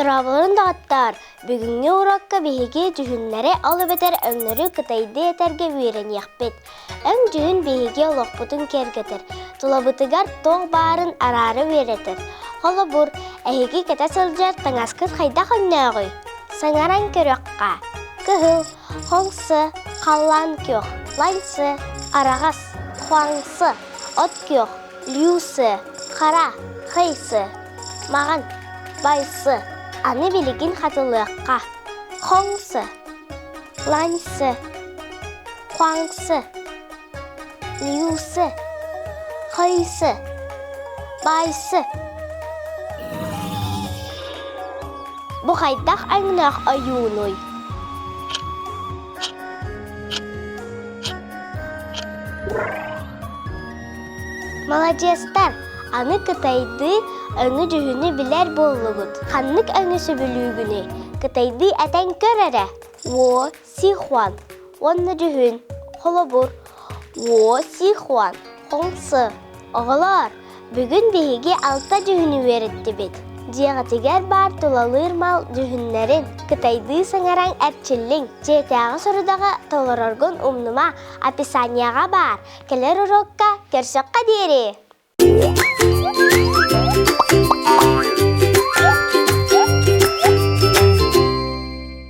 Тұрабылын дағыттар, бүгінгі урокка бейге жүхінлері алып етер өңнері кытайды етерге үйрен яқпет. Өң жүхін бейге олықпытын кергетір. Тұлабытыгар тоқ барын арары веретір. Қолы бұр, әйге кәті сылжар таңасқыз қайда қоннағый. Саңаран көріққа. Күхіл, қоңсы, қаллан көқ, лансы, арағас, қуаңсы, от көқ, люсы, қара, қайсы, маған, байсы. Аны білігін қатылыққа. Қоңсы, лансы, қуаңсы, люсы, қайсы, байсы. Бұл қайдақ аңнақ айуыной. Молодестар, аны кытайды өңі жүхіні білер болуғыд. Қаннық өңі сөбілігіні. Кытайды әтән көрәрі. О, Сихуан. Онны жүхін. Қолы бұр. О, Сихуан. Қоңсы. Оғылар, бүгін бейге алта жүхіні веретті бет. Диғатигер бар толалыр мал жүхінлерін. Кытайды саңараң әрчілің. Жетяғы сұрыдағы толырырғын умнума описанияға бар. Келер урокка керсіққа дейірі.